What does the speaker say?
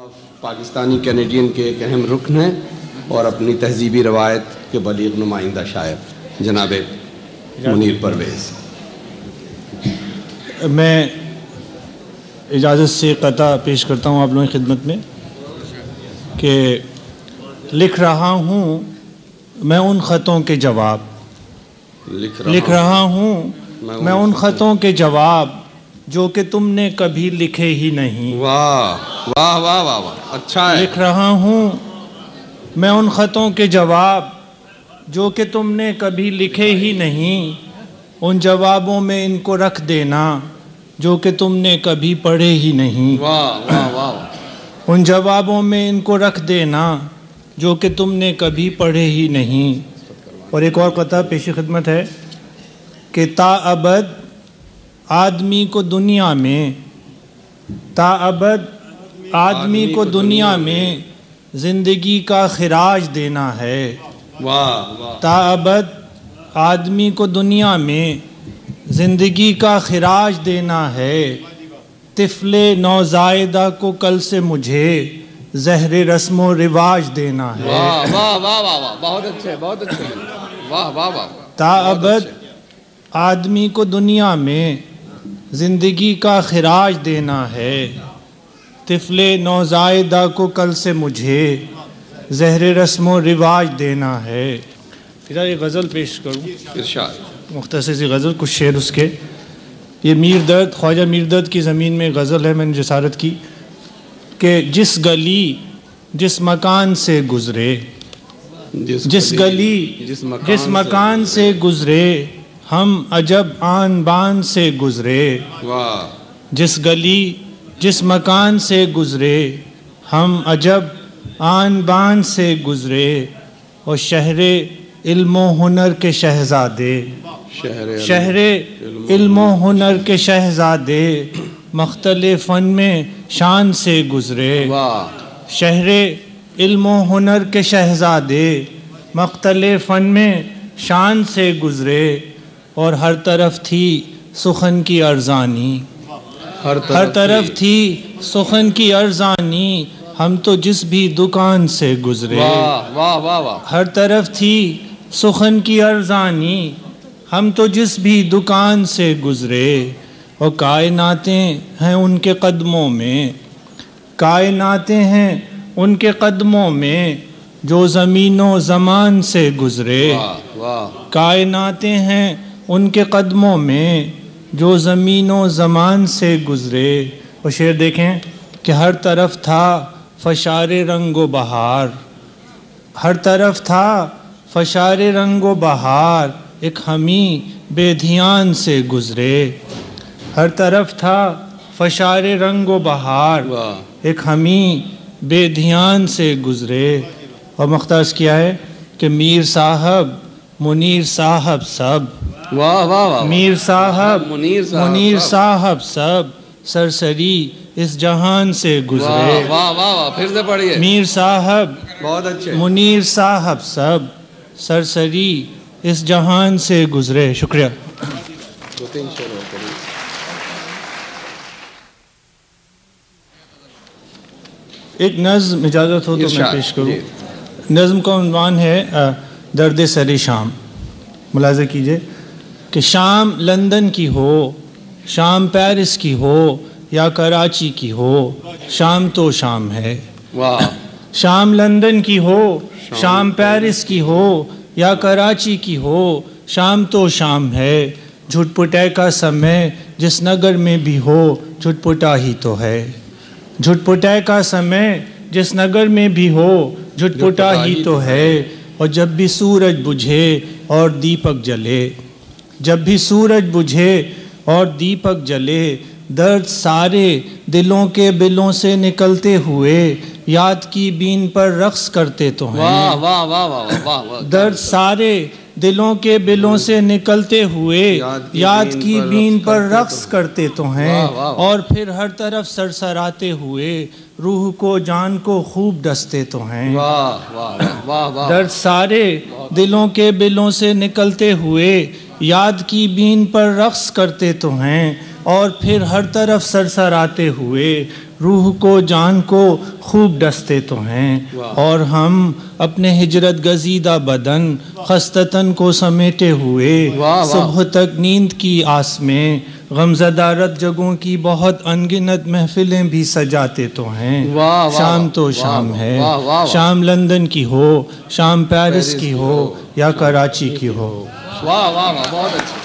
Pakistani Canadian के एक अहम रुकन हैं और अपनी तहजीबी रवायत के बलीग नुमाइंदा शायर जनाब मुनीर परवेज़। मैं इजाज़त से क़ता पेश करता हूँ आप लोगों की खिदमत में कि लिख रहा हूँ मैं उन ख़तों के जवाब, लिख रहा हूँ मैं उन ख़तों के जवाब जो कि तुमने कभी लिखे ही नहीं। वाह वाह वाह वाह वाह, अच्छा है। लिख रहा हूँ मैं उन ख़तों के जवाब जो कि तुमने कभी लिखे ही नहीं, उन जवाबों में इनको रख देना जो कि तुमने कभी पढ़े ही नहीं। वाह वाह वाह, उन जवाबों में इनको रख देना जो कि तुमने कभी पढ़े ही नहीं। और एक और क़ता पेश खिदमत है कि ताअबद आदमी को दुनिया में, ताअबद आदमी को दुनिया में ज़िंदगी का खिराज देना है। वाह वाह, ताअबद आदमी को दुनिया में ज़िंदगी का खिराज देना है। तिफ़ले नौज़ायदा को कल से मुझे ज़हर रस्म रिवाज देना है। वाह वाह वाह वाह वाह, बहुत अच्छे बहुत अच्छे, वाह वाह वाह। ताअबद आदमी को दुनिया में ज़िंदगी का खिराज देना है। तिफ़ले नौज़ायदा को कल से मुझे ज़हर रस्म रिवाज देना है। फिर एक गज़ल पेश करूँ, इरशाद। मुख्तसर सी गज़ल, कुछ शेर उसके। ये मीर दर्द, ख्वाजा मीर दर्द की ज़मीन में गज़ल है, मैंने जसारत की कि जिस गली जिस मकान से गुज़रे, जिस गली जिस मकान से गुज़रे हम अजब आन बान से गुज़रे। वाह, जिस गली जिस मकान से गुज़रे हम अजब आन बान से गुज़रे। और शहरे इल्मो हुनर के शहज़ादे, शहरे इल्मो हुनर के शहज़ादे मख्तले फ़न में शान से गुज़रे। वाह, शहरे इल्मो हुनर के शहज़ादे मख्तले फ़न में शान से गुज़रे। और हर तरफ थी सुखन की अर्ज़ानी, हर तरफ थी सुखन की अर्ज़ानी हम तो जिस भी दुकान से गुज़रे। वाह वाह वाह वाह, हर तरफ थी सुखन की अर्ज़ानी हम तो जिस भी दुकान से गुज़रे। और कायनातें हैं उनके कदमों में, कायनातें हैं उनके कदमों में जो ज़मीनों ज़मान से गुज़रे। वाह वाह, कायनातें हैं उनके कदमों में जो ज़मीनों ज़मान से गुज़रे। और शेर देखें कि हर तरफ था फशारे रंगो बहार, हर तरफ था फशारे रंगो बहार एक हमी बेधियान से गुज़रे। हर तरफ था फशारे रंगो बहार वाह, एक हमी बेधियान से गुज़रे। और मुख्तार किया है कि मीर साहब मुनीर साहब सब, वाह वाह वाह, मीर साहब मुनीर साहब सब सरसरी इस जहान से गुज़रे। वाह वाह वाह, फिर से पढ़िए। मीर साहब बहुत अच्छे, मुनीर साहब सब सरसरी इस जहान से गुज़रे। शुक्रिया। दो तीन शेर और पढ़िए। एक नज़्म इजाज़त हो तो मैं इरशाद, पेश करूँ। जी। नज़्म का उन्वान है दर्द सरी शाम। मुलाज़ा कीजिए कि शाम लंदन की हो, शाम पेरिस की हो या कराची की हो, शाम तो शाम है। वाह, शाम लंदन की हो, शाम पेरिस की हो या कराची की हो, शाम तो शाम है। झुटपुटे का समय जिस नगर में भी हो, झुटपुटा ही तो है। झुटपुटे का समय जिस नगर में भी हो, झुटपुटा ही तो है। और जब भी सूरज बुझे और दीपक जले, जब भी सूरज बुझे और दीपक जले, दर्द सारे दिलों के बिलों से निकलते हुए याद की बीन पर रक्स करते तो हैं। वाह वाह वाह वाह वाह वाह, दर्द सारे दिलों के बिलों से निकलते हुए याद की बीन पर रक्स करते तो हैं। वाह, वाह, वाह। और फिर हर तरफ सरसराते हुए रूह को जान को खूब डसते तो हैं। वाह वाह वाह वाह, दर्द सारे दिलों के बिलों से निकलते हुए याद की बीन पर रक्स करते तो हैं। और फिर हर तरफ सरसराते हुए रूह को जान को खूब डसते तो हैं, और हम अपने हिजरत गजीदा बदन खस्ततन को समेटे हुए सुबह तक नींद की आस में गमज़दारत जगहों की बहुत अनगिनत महफिलें भी सजाते तो हैं। शाम तो शाम है, शाम लंदन की हो, शाम पेरिस की हो या कराची की हो। वाह वाह वाह, बहुत अच्छा।